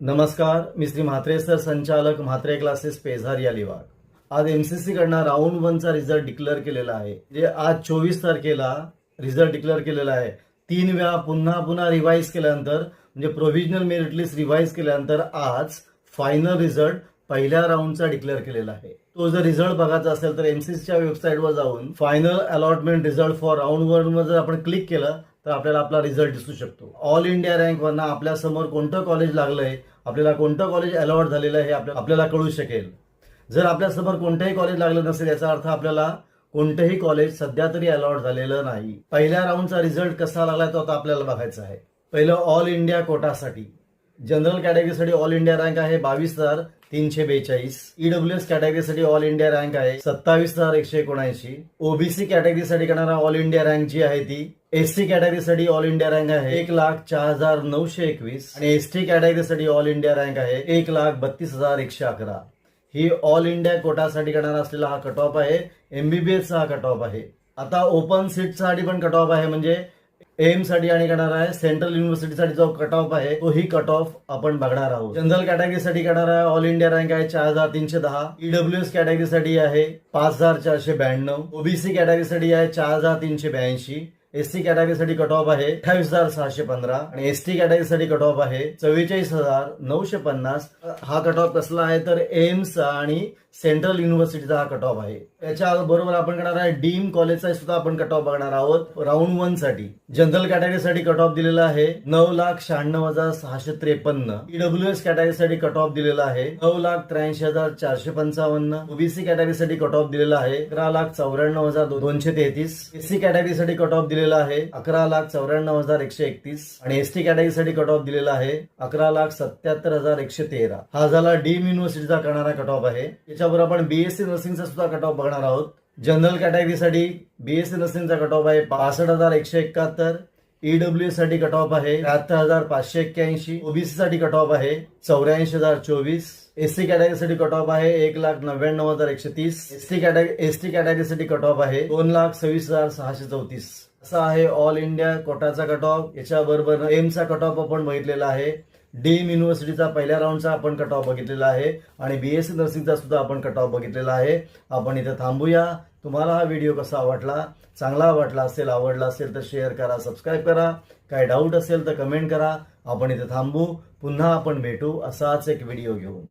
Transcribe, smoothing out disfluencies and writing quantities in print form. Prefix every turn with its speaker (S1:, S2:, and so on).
S1: नमस्कार, मी श्री म्हात्रे सर, संचालक म्हात्रे क्लासेस पेझार या लिवाड. आज एमसीसी कडनं राऊंड 1 चा रिझल्ट डिक्लेअर केलेला आहे. म्हणजे आज 24 तारखेला रिझल्ट डिक्लेअर केलेला आहे. 3 वेळा पुन्हा रिवाईज केल्यानंतर, म्हणजे प्रोव्हिजनल मेरिट लिस्ट रिवाईज केल्यानंतर आज फायनल रिझल्ट पहिल्या राऊंडचा डिक्लेअर केलेला आहे. तो जर रिझल्ट बघायचा असेल तर एमसीसीच्या वेबसाईटवर जाऊन final allotment result for round 1 वर जर आपण क्लिक केलं तर आपल्याला आपला रिझल्ट दिसू शकतो. ऑल इंडिया रँक वरनं आपल्या समोर कोणतं कॉलेज लागलंय, आपल्याला कोणतं कॉलेज अलॉट झालेलं आहे हे आपल्याला कळू शकेल. जर आपल्यासमोर कोणतंही कॉलेज लागलं नसेल याचा अर्थ आपल्याला कोणतंही कॉलेज सध्या तरी अलॉट झालेलं नाही. पहिल्या राऊंडचा रिझल्ट कसा लागला तो आता आपल्याला बघायचा आहे. पहिलं ऑल इंडिया कोटासाठी जनरल कॅटेगरीसाठी ऑल इंडिया रँक आहे 22,342. ईडब्ल्यूएस कॅटेगरीसाठी ऑल इंडिया रँक आहे 27,179. ओबीसी कॅटेगरीसाठी करणारा ऑल इंडिया रँक जी आहे ती एससी कॅटेगरीसाठी ऑल इंडिया रँक आहे 1,04,921 आणि एसटी कॅटेगरीसाठी ऑल इंडिया रँक आहे 1,32,111. ही ऑल इंडिया कोटासाठी करणारा असलेला हा कट ऑफ आहे. एमबीबीएसचा हा कट ऑफ आहे. आता ओपन सीटसाठी पण कट ऑफ आहे, म्हणजे एम साठी आणि करणार आहे सेंट्रल युनिव्हर्सिटीसाठी जो कट ऑफ आहे तो ही कट ऑफ आपण बघणार आहोत. जनरल कॅटेगरीसाठी करणारा ऑल इंडिया रँक आहे 4,310. ईडब्ल्यूएस कॅटेगरीसाठी आहे 5,492. ओबीसी कॅटेगरीसाठी आहे 4,382. एससी कॅटेगरीसाठी कट ऑफ आहे 28,615 आणि एसटी कॅटेगरीसाठी कट ऑफ आहे 44,950. हा कट ऑफ कसला आहे तर एम्स आणि सेंट्रल युनिव्हर्सिटीचा हा कट ऑफ आहे. त्याच्या बरोबर आपण करणार आहे डीम कॉलेजचा सुद्धा आपण कट ऑफ बघणार आहोत. राऊंड 1 साठी जनरल कॅटेगरीसाठी कट ऑफ दिलेला आहे 9,96,653. ईडब्ल्यूएस कॅटेगरीसाठी कट ऑफ दिलेला आहे 9,83,455. ओबीसी कॅटेगरीसाठी कट ऑफ दिलेला आहे 11,94,233. एससी कॅटेगरीसाठी कट ऑफ दिलेला आहे 11,94,131 आणि एसटी कॅटेगरीसाठी कट ऑफ दिलेला आहे 11,77,113. हा झाला डीम युनिव्हर्सिटीचा करणारा कट ऑफ आहे. त्याच्याबरोबर आपण बीएससी नर्सिंगचा सुद्धा कट ऑफ बघणार आहोत. जनरल कॅटेगरीसाठी बीएससी नर्सिंगचा कट ऑफ आहे 65,171. ईडब्ल्यूएस साठी कट ऑफ आहे 73,581. ओबीसी साठी कट ऑफ आहे 84,024. एससी कॅटेगरीसाठी कट ऑफ आहे 1,99,130. एसटी कॅटेगरीसाठी कट ऑफ आहे 2,26,634. असा आहे ऑल इंडिया कोटाचा कट ऑफ. याच्याबरोबर एमचा कट ऑफ आपण बघितलेला आहे. डीम युनिव्हर्सिटीचा पहिल्या राऊंडचा आपण कट ऑफ बघितलेला आहे आणि बीएससी नर्सिंगचा सुद्धा आपण कट ऑफ बघितलेला आहे. आपण इथे थांबूया. तुम्हाला हा व्हिडिओ कसा वाटला, चांगला वाटला असेल, आवडला असेल तर शेअर करा, सबस्क्राईब करा. काय डाऊट असेल तर कमेंट करा. आपण इथे थांबू. पुन्हा आपण भेटू असाच एक व्हिडिओ घेऊन.